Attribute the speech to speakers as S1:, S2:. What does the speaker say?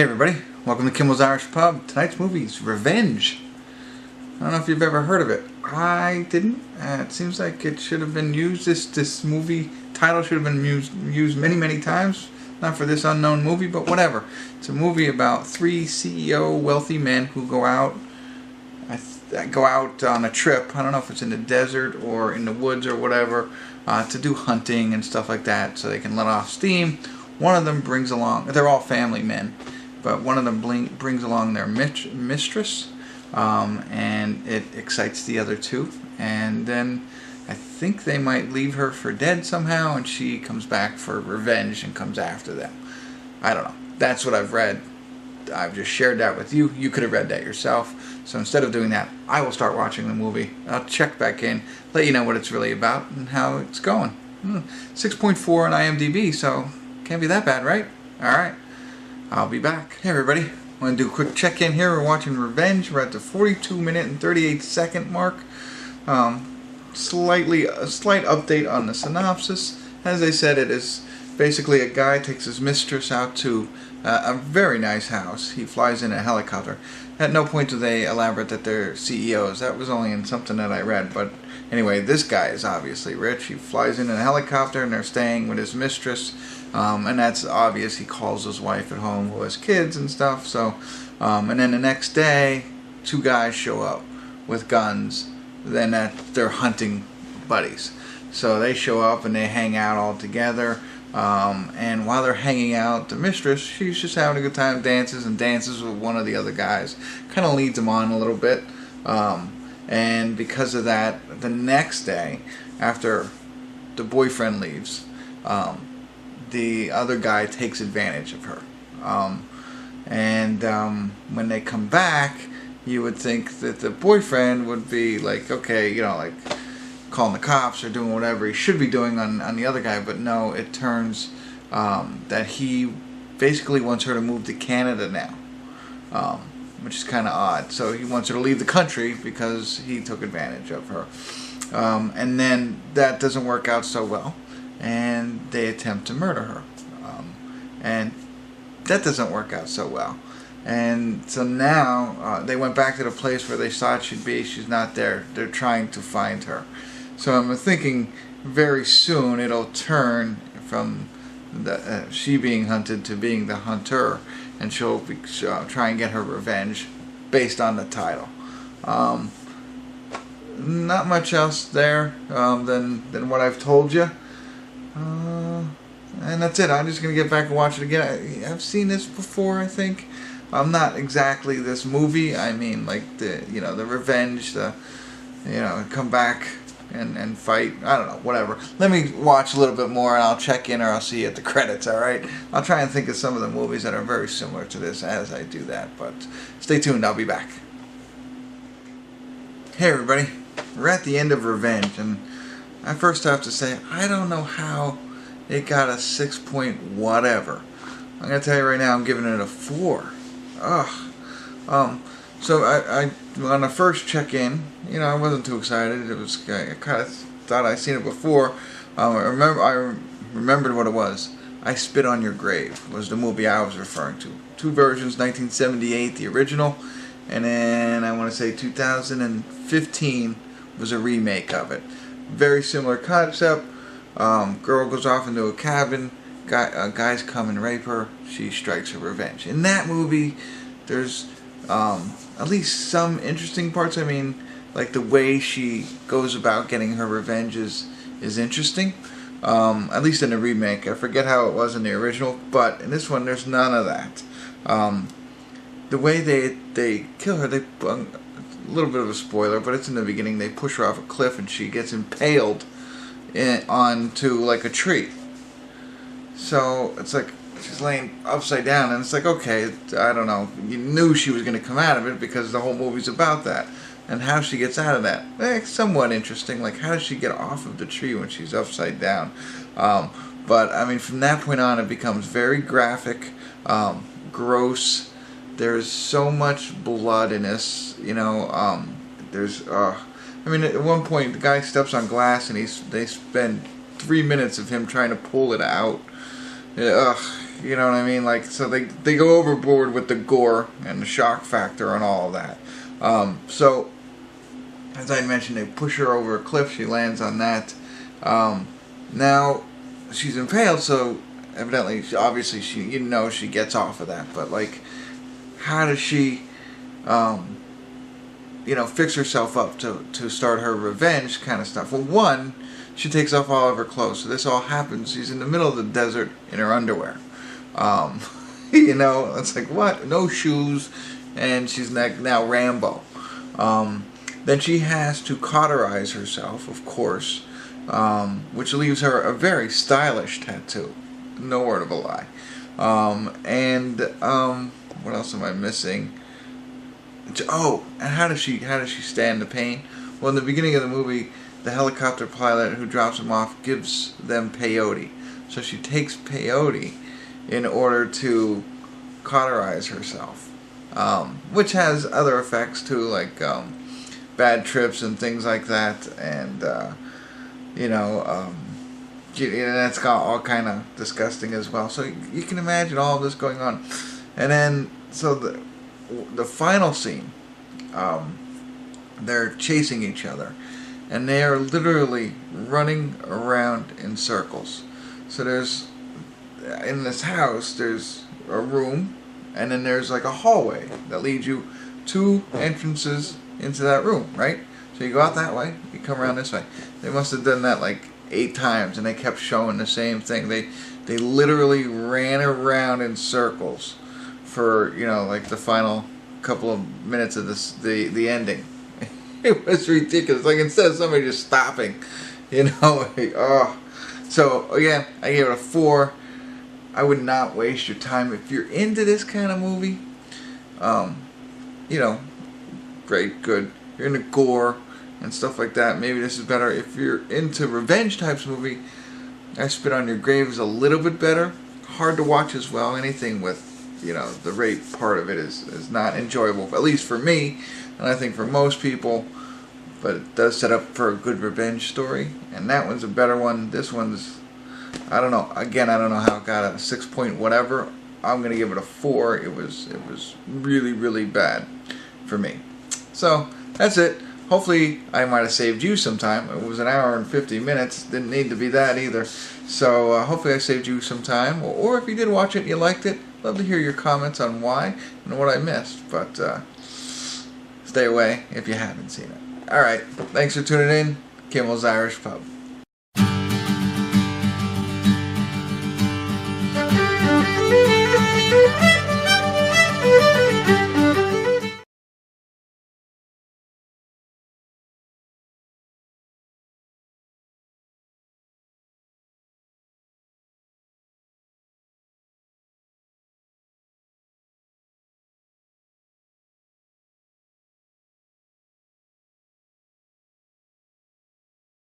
S1: Hey everybody, welcome to Kimmel's Irish Pub. Tonight's movie is Revenge. I don't know if you've ever heard of it. I didn't. It seems like it should have been used. This movie title should have been used many times. Not for this unknown movie, but whatever. It's a movie about three CEO wealthy men who go out on a trip. I don't know if it's in the desert or in the woods or whatever, to do hunting and stuff like that, so they can let off steam. One of them brings along, they're all family men, but one of them brings along their mistress, and it excites the other two. And then I think they might leave her for dead somehow, and she comes back for revenge and comes after them. I don't know. That's what I've read. I've just shared that with you. You could have read that yourself. So instead of doing that, I will start watching the movie. I'll check back in, let you know what it's really about and how it's going. 6.4 on IMDb, so can't be that bad, right? Alright, I'll be back. Hey everybody, I'm going to do a quick check-in here. We're watching Revenge. We're at the 42-minute and 38-second mark. A slight update on the synopsis. As I said, it is basically a guy takes his mistress out to a very nice house. He flies in a helicopter. At no point do they elaborate that they're CEOs. That was only in something that I read. But anyway, this guy is obviously rich. He flies in a helicopter and they're staying with his mistress. And that's obvious. He calls his wife at home who has kids and stuff. So, and then the next day, two guys show up with guns. Then they're hunting buddies. So they show up and they hang out all together. And while they're hanging out, the mistress, she's just having a good time, dances with one of the other guys. Kind of leads him on a little bit. And because of that, the next day, after the boyfriend leaves, the other guy takes advantage of her. When they come back, you would think that the boyfriend would be like, okay, you know, like calling the cops or doing whatever he should be doing on the other guy. But no, it turns that he basically wants her to move to Canada now, which is kind of odd. So he wants her to leave the country because he took advantage of her. And then that doesn't work out so well, and they attempt to murder her. And that doesn't work out so well. And so now they went back to the place where they thought she'd be. She's not there. They're trying to find her. So I'm thinking very soon it'll turn from she being hunted to being the hunter, and she'll be try and get her revenge based on the title. Not much else there than what I've told you. And that's it. I'm just going to get back and watch it again. I've seen this before, I think. Not exactly this movie. I mean, like the revenge, come back and fight. I don't know, whatever. Let me watch a little bit more and I'll check in, or I'll see you at the credits, alright? I'll try and think of some of the movies that are very similar to this as I do that, but stay tuned, I'll be back. Hey everybody, we're at the end of Revenge, and I first have to say, I don't know how it got a 6 point whatever. I'm going to tell you right now, I'm giving it a 4. So I on the first check-in, I wasn't too excited. It was, I kind of thought I'd seen it before. I remembered what it was. I Spit on Your Grave was the movie I was referring to. Two versions, 1978, the original, and then I want to say 2015 was a remake of it. Very similar concept. Girl goes off into a cabin. Guys come and rape her. She strikes her revenge. In that movie, there's at least some interesting parts. I mean, like the way she goes about getting her revenge is interesting. At least in the remake. I forget how it was in the original, but in this one, there's none of that. The way they kill her, a little bit of a spoiler, but it's in the beginning. They push her off a cliff and she gets impaled onto like a tree. So it's like she's laying upside down, and it's like, okay, I don't know. You knew she was going to come out of it because the whole movie's about that. And how she gets out of that, somewhat interesting. Like, how does she get off of the tree when she's upside down? But I mean, from that point on, it becomes very graphic, gross. There's so much blood in this. There's I mean, at one point, the guy steps on glass, and they spend 3 minutes of him trying to pull it out. You know what I mean? Like, so they go overboard with the gore and the shock factor and all of that. So, as I mentioned, they push her over a cliff. She lands on that. Now, she's impaled, so evidently, obviously, she gets off of that. But, like, how does she, fix herself up to start her revenge kind of stuff? Well, one, she takes off all of her clothes. So this all happens. She's in the middle of the desert in her underwear. It's like, what? No shoes, and she's now Rambo. Then she has to cauterize herself, of course, which leaves her a very stylish tattoo. No word of a lie. What else am I missing? Oh, and how does she stand the pain? Well, in the beginning of the movie, the helicopter pilot who drops them off gives them peyote. So she takes peyote in order to cauterize herself, which has other effects too, like bad trips and things like that, and that's got all kind of disgusting as well. So you can imagine all of this going on, and then so the final scene, they're chasing each other, and they are literally running around in circles. So in this house, there's a room, and then there's like a hallway that leads you 2 entrances into that room, right? So you go out that way, you come around this way. They must have done that like 8 times, and they kept showing the same thing. They literally ran around in circles for, like the final couple of minutes of the ending. It was ridiculous. Like, instead of somebody just stopping, So again, I gave it a 4. I would not waste your time if you're into this kind of movie. Great, good. You're into gore and stuff like that. Maybe this is better. If you're into revenge types of movie, I Spit on Your Grave is a little bit better. Hard to watch as well. Anything with the rape part of it is not enjoyable, at least for me, and I think for most people. But it does set up for a good revenge story, and that one's a better one. This one's, I don't know. Again, I don't know how it got a 6 point whatever. I'm gonna give it a 4. It was really, really bad for me. So that's it. Hopefully, I might have saved you some time. It was an hour and 50 minutes. Didn't need to be that either. So hopefully, I saved you some time. Or if you did watch it and you liked it, love to hear your comments on why and what I missed. But stay away if you haven't seen it. Alright, thanks for tuning in. Kimmel's Irish Pub.